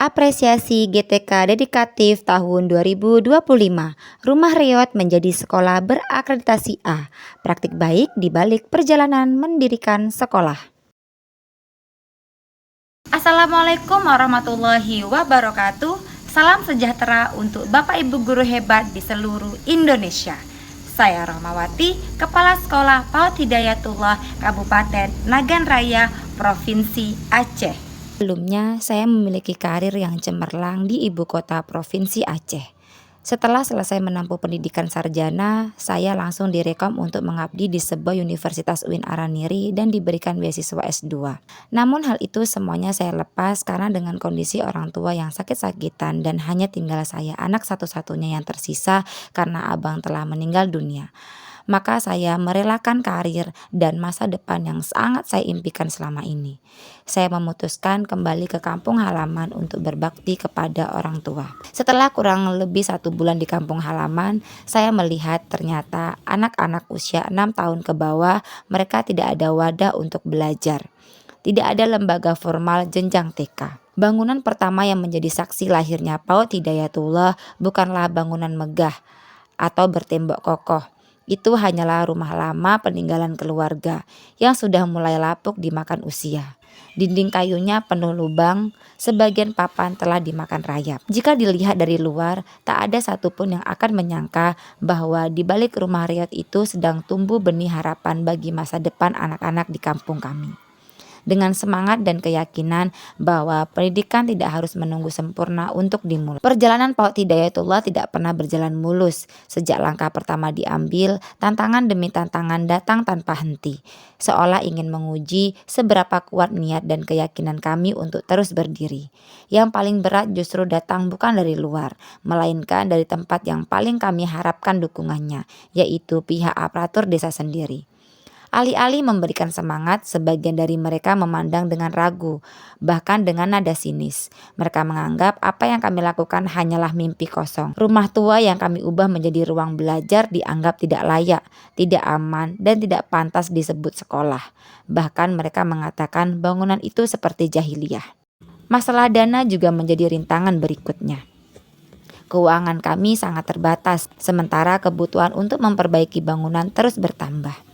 Apresiasi GTK Dedikatif tahun 2025. Rumah Riyot menjadi sekolah berakreditasi A. Praktik baik di balik perjalanan mendirikan sekolah. Assalamualaikum warahmatullahi wabarakatuh. Salam sejahtera untuk Bapak Ibu guru hebat di seluruh Indonesia. Saya Rahmawati, Kepala Sekolah PAUD Hidayatullah Kabupaten Nagan Raya, Provinsi Aceh. Sebelumnya, saya memiliki karir yang cemerlang di ibu kota Provinsi Aceh. Setelah selesai menempuh pendidikan sarjana, saya langsung direkom untuk mengabdi di sebuah Universitas UIN Araniri dan diberikan beasiswa S2. Namun hal itu semuanya saya lepas karena dengan kondisi orang tua yang sakit-sakitan dan hanya tinggal saya anak satu-satunya yang tersisa karena abang telah meninggal dunia. Maka saya merelakan karir dan masa depan yang sangat saya impikan selama ini. Saya memutuskan kembali ke kampung halaman untuk berbakti kepada orang tua. Setelah kurang lebih 1 bulan di kampung halaman, saya melihat ternyata anak-anak usia 6 tahun ke bawah mereka tidak ada wadah untuk belajar. Tidak ada lembaga formal jenjang TK. Bangunan pertama yang menjadi saksi lahirnya PAUD Hidayatullah bukanlah bangunan megah atau bertembok kokoh. Itu hanyalah rumah lama peninggalan keluarga yang sudah mulai lapuk dimakan usia. Dinding kayunya penuh lubang, sebagian papan telah dimakan rayap. Jika dilihat dari luar, tak ada satupun yang akan menyangka bahwa di balik rumah Riyot itu sedang tumbuh benih harapan bagi masa depan anak-anak di kampung kami. Dengan semangat dan keyakinan bahwa pendidikan tidak harus menunggu sempurna untuk dimulai. Perjalanan PAUD Hidayatullah tidak pernah berjalan mulus. Sejak langkah pertama diambil, tantangan demi tantangan datang tanpa henti. Seolah ingin menguji seberapa kuat niat dan keyakinan kami untuk terus berdiri. Yang paling berat justru datang bukan dari luar, melainkan dari tempat yang paling kami harapkan dukungannya, yaitu pihak aparatur desa sendiri. Alih-alih memberikan semangat, sebagian dari mereka memandang dengan ragu, bahkan dengan nada sinis. Mereka menganggap apa yang kami lakukan hanyalah mimpi kosong. Rumah tua yang kami ubah menjadi ruang belajar dianggap tidak layak, tidak aman, dan tidak pantas disebut sekolah. Bahkan mereka mengatakan bangunan itu seperti jahiliyah. Masalah dana juga menjadi rintangan berikutnya. Keuangan kami sangat terbatas, sementara kebutuhan untuk memperbaiki bangunan terus bertambah.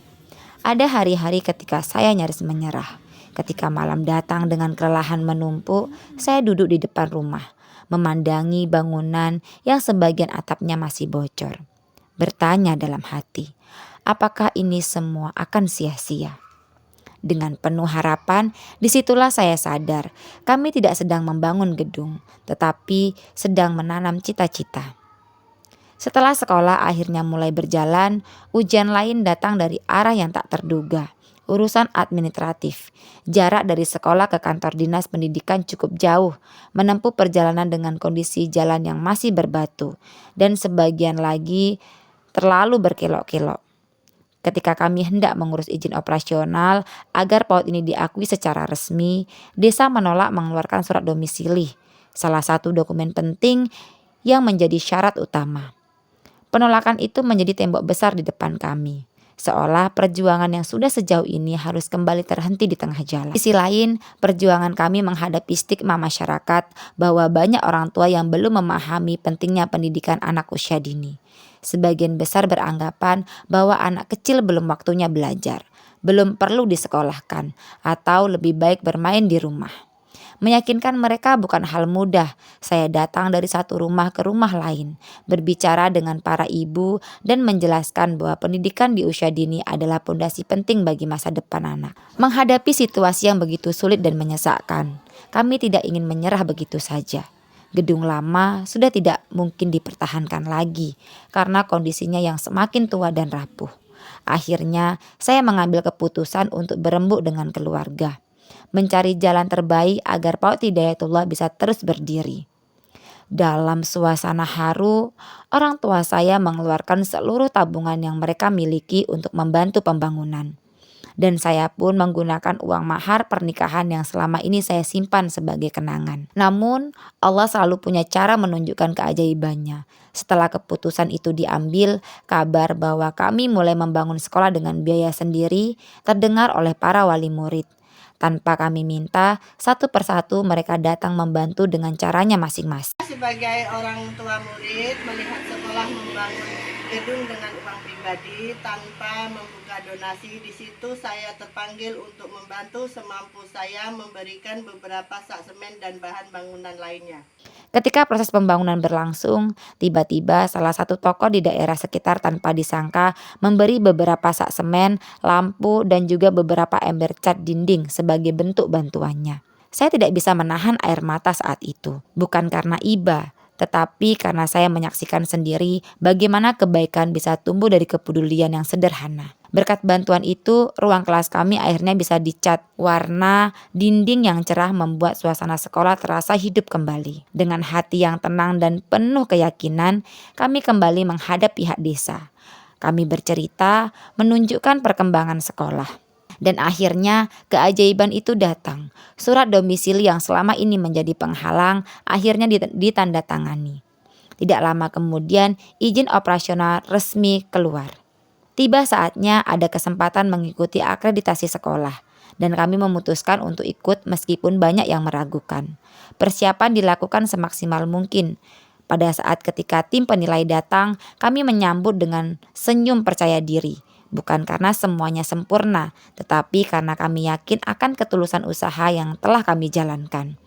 Ada hari-hari ketika saya nyaris menyerah. Ketika malam datang dengan kelelahan menumpuk, saya duduk di depan rumah, memandangi bangunan yang sebagian atapnya masih bocor. Bertanya dalam hati, apakah ini semua akan sia-sia? Dengan penuh harapan, disitulah saya sadar, kami tidak sedang membangun gedung, tetapi sedang menanam cita-cita. Setelah sekolah akhirnya mulai berjalan, ujian lain datang dari arah yang tak terduga. Urusan administratif. Jarak dari sekolah ke kantor dinas pendidikan cukup jauh, menempuh perjalanan dengan kondisi jalan yang masih berbatu, dan sebagian lagi terlalu berkelok-kelok. Ketika kami hendak mengurus izin operasional agar PAUD ini diakui secara resmi, desa menolak mengeluarkan surat domisili, salah satu dokumen penting yang menjadi syarat utama. Penolakan itu menjadi tembok besar di depan kami, seolah perjuangan yang sudah sejauh ini harus kembali terhenti di tengah jalan. Di sisi lain, perjuangan kami menghadapi stigma masyarakat bahwa banyak orang tua yang belum memahami pentingnya pendidikan anak usia dini. Sebagian besar beranggapan bahwa anak kecil belum waktunya belajar, belum perlu disekolahkan, atau lebih baik bermain di rumah. Meyakinkan mereka bukan hal mudah. Saya datang dari satu rumah ke rumah lain, berbicara dengan para ibu dan menjelaskan bahwa pendidikan di usia dini adalah pondasi penting bagi masa depan anak. Menghadapi situasi yang begitu sulit dan menyesakkan, kami tidak ingin menyerah begitu saja. Gedung lama sudah tidak mungkin dipertahankan lagi karena kondisinya yang semakin tua dan rapuh. Akhirnya saya mengambil keputusan untuk berembuk dengan keluarga, mencari jalan terbaik agar PAUD Hidayatullah bisa terus berdiri. Dalam suasana haru, orang tua saya mengeluarkan seluruh tabungan yang mereka miliki untuk membantu pembangunan. Dan saya pun menggunakan uang mahar pernikahan yang selama ini saya simpan sebagai kenangan. Namun Allah selalu punya cara menunjukkan keajaibannya. Setelah keputusan itu diambil, kabar bahwa kami mulai membangun sekolah dengan biaya sendiri terdengar oleh para wali murid. Tanpa kami minta, satu persatu mereka datang membantu dengan caranya masing-masing. Sebagai orang tua murid, melihat sekolah membangun gedung dengan uang pribadi tanpa membuka donasi, di situ saya terpanggil untuk membantu semampu saya memberikan beberapa sak semen dan bahan bangunan lainnya. Ketika proses pembangunan berlangsung, tiba-tiba salah satu toko di daerah sekitar tanpa disangka memberi beberapa sak semen, lampu, dan juga beberapa ember cat dinding sebagai bentuk bantuannya. Saya tidak bisa menahan air mata saat itu, bukan karena iba, tetapi karena saya menyaksikan sendiri bagaimana kebaikan bisa tumbuh dari kepedulian yang sederhana. Berkat bantuan itu, ruang kelas kami akhirnya bisa dicat warna dinding yang cerah membuat suasana sekolah terasa hidup kembali. Dengan hati yang tenang dan penuh keyakinan, kami kembali menghadap pihak desa. Kami bercerita, menunjukkan perkembangan sekolah. Dan akhirnya keajaiban itu datang. Surat domisili yang selama ini menjadi penghalang akhirnya ditandatangani. Tidak lama kemudian izin operasional resmi keluar. Tiba saatnya ada kesempatan mengikuti akreditasi sekolah, dan kami memutuskan untuk ikut meskipun banyak yang meragukan. Persiapan dilakukan semaksimal mungkin. Pada saat ketika tim penilai datang, kami menyambut dengan senyum percaya diri. Bukan karena semuanya sempurna, tetapi karena kami yakin akan ketulusan usaha yang telah kami jalankan.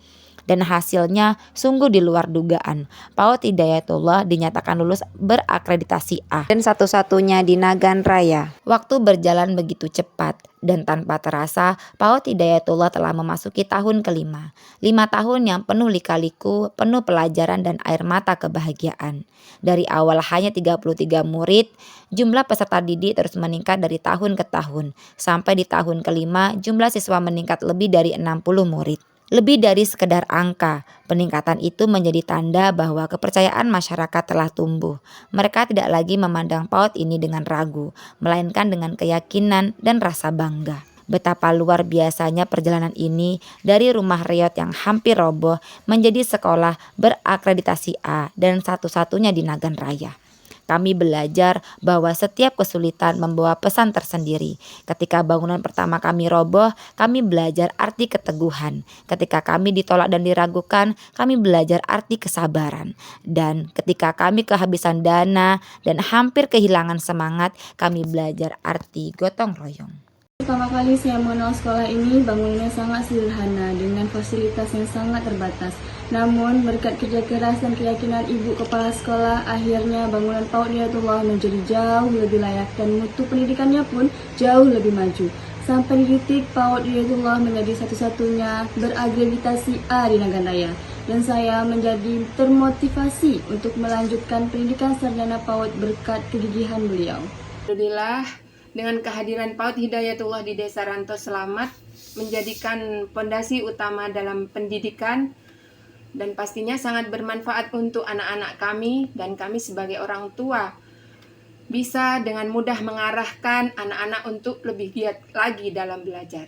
Dan hasilnya sungguh di luar dugaan. PAUD Hidayatullah dinyatakan lulus berakreditasi A dan satu-satunya di Nagan Raya. Waktu berjalan begitu cepat dan tanpa terasa PAUD Hidayatullah telah memasuki tahun kelima. 5 tahun yang penuh lika-liku, penuh pelajaran dan air mata kebahagiaan. Dari awal hanya 33 murid, jumlah peserta didik terus meningkat dari tahun ke tahun. Sampai di tahun kelima jumlah siswa meningkat lebih dari 60 murid. Lebih dari sekedar angka, peningkatan itu menjadi tanda bahwa kepercayaan masyarakat telah tumbuh. Mereka tidak lagi memandang PAUD ini dengan ragu, melainkan dengan keyakinan dan rasa bangga. Betapa luar biasanya perjalanan ini dari rumah reot yang hampir roboh menjadi sekolah berakreditasi A dan satu-satunya di Nagan Raya. Kami belajar bahwa setiap kesulitan membawa pesan tersendiri. Ketika bangunan pertama kami roboh, kami belajar arti keteguhan. Ketika kami ditolak dan diragukan, kami belajar arti kesabaran. Dan ketika kami kehabisan dana dan hampir kehilangan semangat, kami belajar arti gotong royong. Pertama kali saya mengenal sekolah ini, bangunannya sangat sederhana dengan fasilitas yang sangat terbatas. Namun, berkat kerja keras dan keyakinan ibu kepala sekolah, akhirnya bangunan PAUD Hidayatullah menjadi jauh lebih layak dan mutu pendidikannya pun jauh lebih maju. Sampai di titik PAUD Hidayatullah menjadi satu-satunya berakreditasi A di Nagan Raya. Dan saya menjadi termotivasi untuk melanjutkan pendidikan sarjana PAUD berkat kegigihan beliau. Alhamdulillah, dengan kehadiran PAUD Hidayatullah di Desa Ranto Selamat menjadikan pondasi utama dalam pendidikan dan pastinya sangat bermanfaat untuk anak-anak kami dan kami sebagai orang tua bisa dengan mudah mengarahkan anak-anak untuk lebih giat lagi dalam belajar.